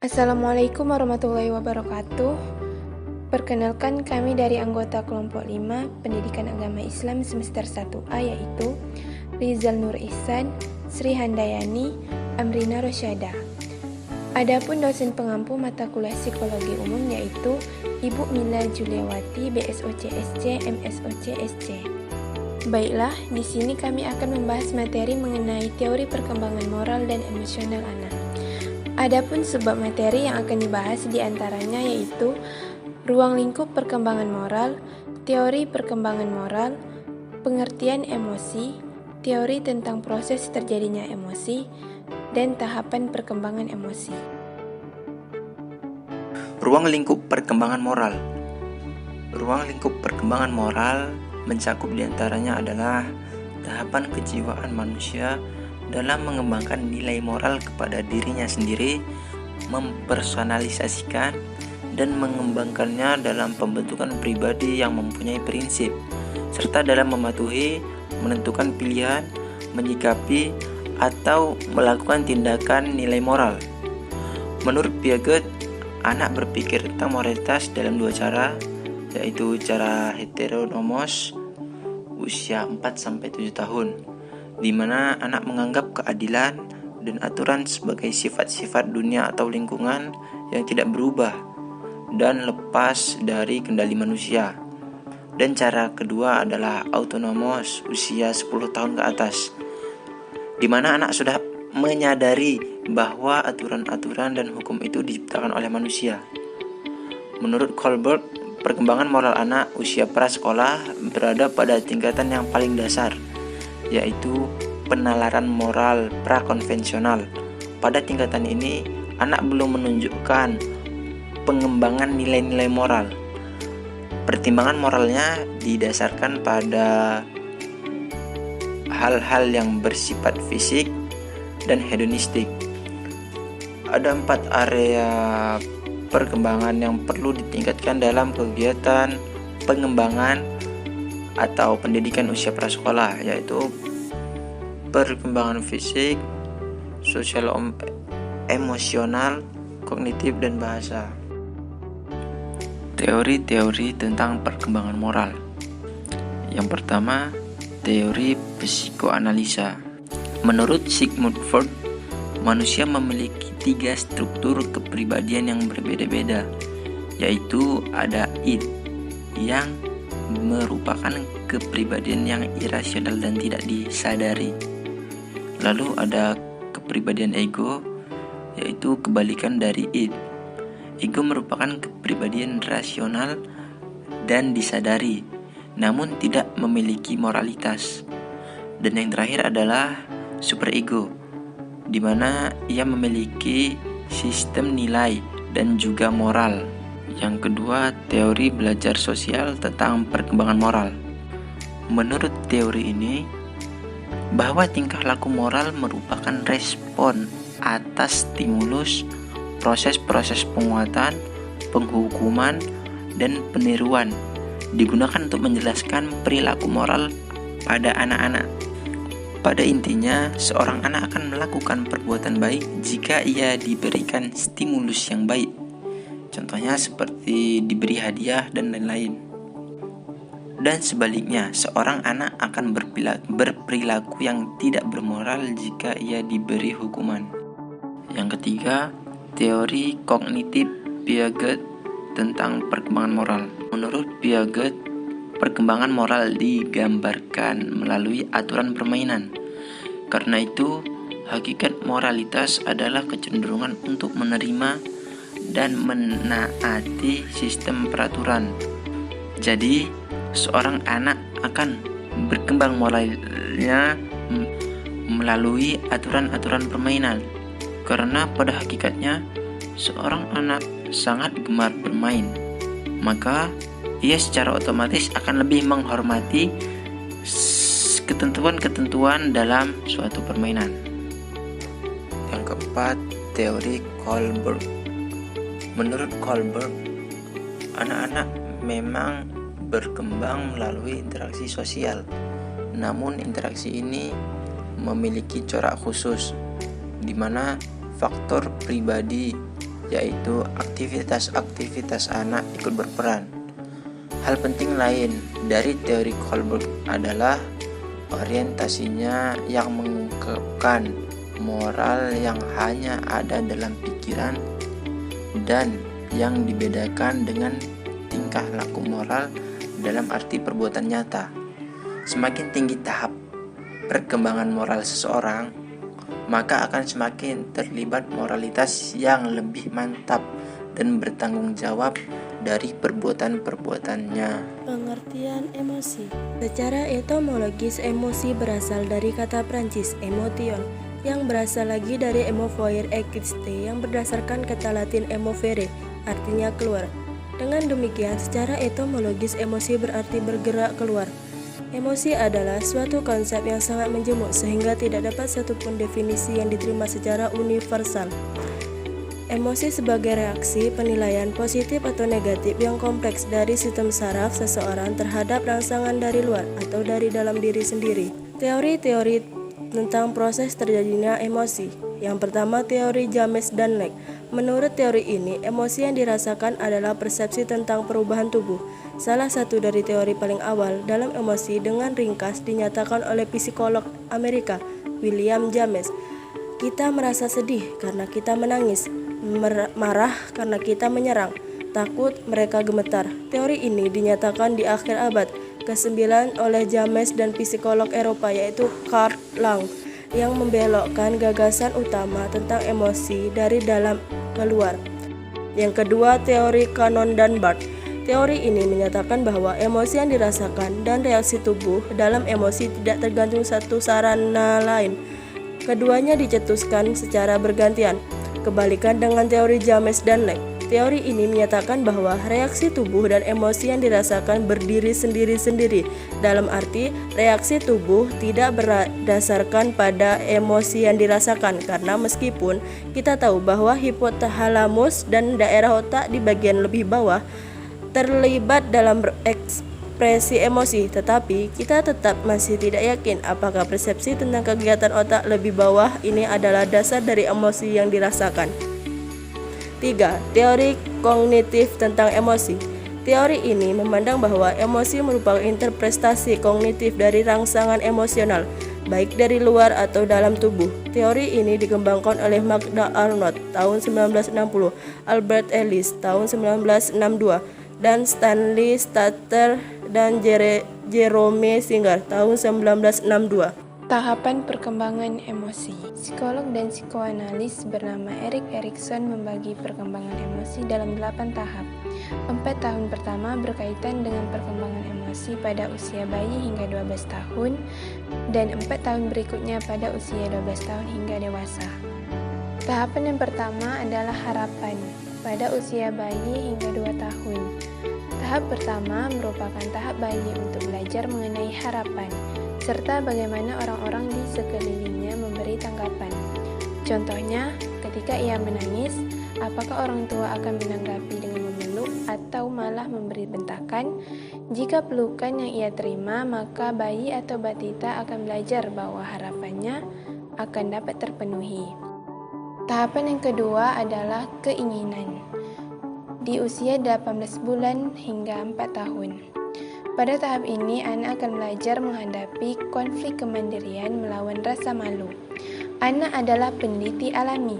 Assalamualaikum warahmatullahi wabarakatuh. Perkenalkan, kami dari anggota kelompok 5 Pendidikan Agama Islam semester 1A, yaitu Rizal Nur Ihsan, Sri Handayani, Amrina Rosyada. Adapun dosen pengampu mata kuliah psikologi umum yaitu Ibu Mila Juliawati, BSOC-SC, MSOC-SC. Baiklah, di sini kami akan membahas materi mengenai teori perkembangan moral dan emosional anak. Adapun subbab materi yang akan dibahas diantaranya yaitu ruang lingkup perkembangan moral, teori perkembangan moral, pengertian emosi, teori tentang proses terjadinya emosi, dan tahapan perkembangan emosi. Ruang lingkup perkembangan moral. Ruang lingkup perkembangan moral mencakup diantaranya adalah tahapan kejiwaan manusia dalam mengembangkan nilai moral kepada dirinya sendiri, mempersonalisasikan dan mengembangkannya dalam pembentukan pribadi yang mempunyai prinsip, serta dalam mematuhi, menentukan pilihan, menyikapi, atau melakukan tindakan nilai moral. Menurut Piaget, anak berpikir tentang moralitas dalam dua cara, yaitu cara heteronomos usia 4-7 tahun, di mana anak menganggap keadilan dan aturan sebagai sifat-sifat dunia atau lingkungan yang tidak berubah dan lepas dari kendali manusia. Dan cara kedua adalah autonomos usia 10 tahun ke atas, di mana anak sudah menyadari bahwa aturan-aturan dan hukum itu diciptakan oleh manusia. Menurut Kohlberg, perkembangan moral anak usia prasekolah berada pada tingkatan yang paling dasar, yaitu penalaran moral prakonvensional. Pada tingkatan ini, anak belum menunjukkan pengembangan nilai-nilai moral. Pertimbangan moralnya didasarkan pada hal-hal yang bersifat fisik dan hedonistik. Ada 4 area perkembangan yang perlu ditingkatkan dalam kegiatan pengembangan atau pendidikan usia prasekolah, yaitu perkembangan fisik, sosial, emosional, kognitif, dan bahasa. Teori-teori tentang perkembangan moral. Yang pertama, teori psikoanalisa. Menurut Sigmund Freud, manusia memiliki 3 struktur kepribadian yang berbeda-beda, yaitu ada id yang merupakan kepribadian yang irasional dan tidak disadari. Lalu ada kepribadian ego, yaitu kebalikan dari id. Ego merupakan kepribadian rasional dan disadari, namun tidak memiliki moralitas. Dan yang terakhir adalah superego, di mana ia memiliki sistem nilai dan juga moral. Yang kedua, teori belajar sosial tentang perkembangan moral. Menurut teori ini, bahwa tingkah laku moral merupakan respon atas stimulus, proses-proses penguatan, penghukuman, dan peniruan, digunakan untuk menjelaskan perilaku moral pada anak-anak. Pada intinya, seorang anak akan melakukan perbuatan baik jika ia diberikan stimulus yang baik. Contohnya seperti diberi hadiah dan lain-lain. Dan sebaliknya, seorang anak akan berperilaku yang tidak bermoral jika ia diberi hukuman. Yang ketiga, teori kognitif Piaget tentang perkembangan moral. Menurut Piaget, perkembangan moral digambarkan melalui aturan permainan. Karena itu, hakikat moralitas adalah kecenderungan untuk menerima dan menaati sistem peraturan. Jadi, seorang anak akan berkembang moralnya melalui aturan-aturan permainan. Karena pada hakikatnya, seorang anak sangat gemar bermain, maka ia secara otomatis akan lebih menghormati ketentuan-ketentuan dalam suatu permainan. Yang keempat, teori Kohlberg. Menurut Kohlberg, anak-anak memang berkembang melalui interaksi sosial. Namun interaksi ini memiliki corak khusus, di mana faktor pribadi yaitu aktivitas-aktivitas anak ikut berperan. Hal penting lain dari teori Kohlberg adalah orientasinya yang mengungkapkan moral yang hanya ada dalam pikiran dan yang dibedakan dengan tingkah laku moral dalam arti perbuatan nyata. Semakin tinggi tahap perkembangan moral seseorang, maka akan semakin terlibat moralitas yang lebih mantap dan bertanggung jawab dari perbuatan-perbuatannya. Pengertian emosi. Secara etimologis, emosi berasal dari kata Prancis emotion, yang berasal lagi dari emovoir existe, yang berdasarkan kata Latin emovere, artinya keluar. Dengan demikian, secara etimologis emosi berarti bergerak keluar. Emosi adalah suatu konsep yang sangat menjemuk sehingga tidak dapat satupun definisi yang diterima secara universal. Emosi sebagai reaksi, penilaian positif atau negatif yang kompleks dari sistem saraf seseorang terhadap rangsangan dari luar atau dari dalam diri sendiri. Teori-teori tentang proses terjadinya emosi. Yang pertama, teori James dan Leck. Menurut teori ini, emosi yang dirasakan adalah persepsi tentang perubahan tubuh. Salah satu dari teori paling awal dalam emosi dengan ringkas dinyatakan oleh psikolog Amerika William James. Kita merasa sedih karena kita menangis, marah karena kita menyerang, takut mereka gemetar. Teori ini dinyatakan di akhir abad ke-9 oleh James dan psikolog Eropa yaitu Karl Lang yang membelokkan gagasan utama tentang emosi dari dalam ke luar. Yang kedua, teori Cannon dan Barth. Teori ini menyatakan bahwa emosi yang dirasakan dan reaksi tubuh dalam emosi tidak tergantung satu sarana lain. Keduanya dicetuskan secara bergantian. Kebalikan dengan teori James dan Leck. Teori ini menyatakan bahwa reaksi tubuh dan emosi yang dirasakan berdiri sendiri-sendiri. Dalam arti, reaksi tubuh tidak berdasarkan pada emosi yang dirasakan, karena meskipun kita tahu bahwa hipotalamus dan daerah otak di bagian lebih bawah terlibat dalam ekspresi emosi, tetapi kita tetap masih tidak yakin apakah persepsi tentang kegiatan otak lebih bawah ini adalah dasar dari emosi yang dirasakan. 3. Teori kognitif tentang emosi. Teori ini memandang bahwa emosi merupakan interpretasi kognitif dari rangsangan emosional, baik dari luar atau dalam tubuh. Teori ini dikembangkan oleh Magda Arnold tahun 1960, Albert Ellis tahun 1962, dan Stanley Stater dan Jerome Singer tahun 1962. Tahapan perkembangan emosi. Psikolog dan psikoanalis bernama Erik Erikson membagi perkembangan emosi dalam 8 tahap. 4 tahun pertama berkaitan dengan perkembangan emosi pada usia bayi hingga 12 tahun dan 4 tahun berikutnya pada usia 12 tahun hingga dewasa. Tahapan yang pertama adalah harapan pada usia bayi hingga 2 tahun. Tahap pertama merupakan tahap bayi untuk belajar mengenai harapan serta bagaimana orang-orang di sekelilingnya memberi tanggapan. Contohnya, ketika ia menangis, apakah orang tua akan menanggapi dengan memeluk atau malah memberi bentakan? Jika pelukan yang ia terima, maka bayi atau batita akan belajar bahwa harapannya akan dapat terpenuhi. Tahapan yang kedua adalah keinginan. Di usia 18 bulan hingga 4 tahun. Pada tahap ini, anak akan belajar menghadapi konflik kemandirian melawan rasa malu. Anak adalah peneliti alami.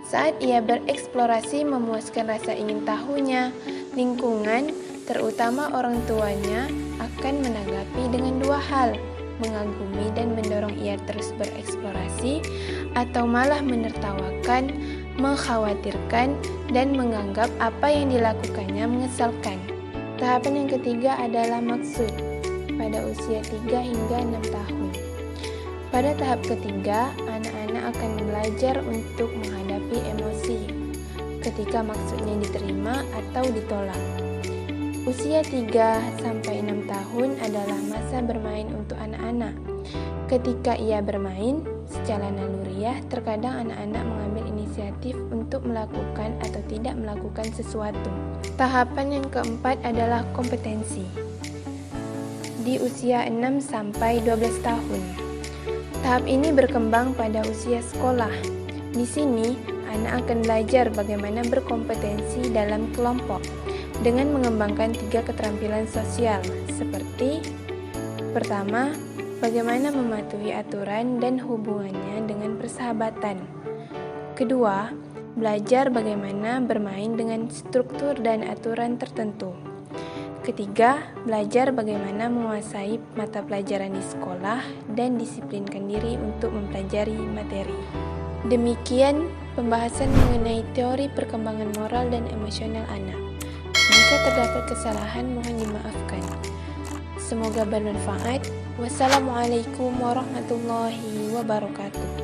Saat ia bereksplorasi memuaskan rasa ingin tahunya, lingkungan, terutama orang tuanya, akan menanggapi dengan dua hal, mengagumi dan mendorong ia terus bereksplorasi, atau malah menertawakan, mengkhawatirkan, dan menganggap apa yang dilakukannya mengesalkan. Tahapan yang ketiga adalah maksud pada usia 3 hingga 6 tahun. Pada tahap ketiga, anak-anak akan belajar untuk menghadapi emosi ketika maksudnya diterima atau ditolak. Usia 3 sampai 6 tahun adalah masa bermain untuk anak-anak. Ketika ia bermain, secara naluriah, terkadang anak-anak mengambil inisiatif untuk melakukan atau tidak melakukan sesuatu. Tahapan yang keempat adalah kompetensi. Di usia 6 sampai 12 tahun. Tahap ini berkembang pada usia sekolah. Di sini, anak akan belajar bagaimana berkompetensi dalam kelompok dengan mengembangkan 3 keterampilan sosial seperti pertama, bagaimana mematuhi aturan dan hubungannya dengan persahabatan. Kedua, belajar bagaimana bermain dengan struktur dan aturan tertentu. Ketiga, belajar bagaimana menguasai mata pelajaran di sekolah dan disiplinkan diri untuk mempelajari materi. Demikian pembahasan mengenai teori perkembangan moral dan emosional anak. Jika terdapat kesalahan, mohon dimaafkan. Semoga bermanfaat. Wassalamualaikum warahmatullahi wabarakatuh.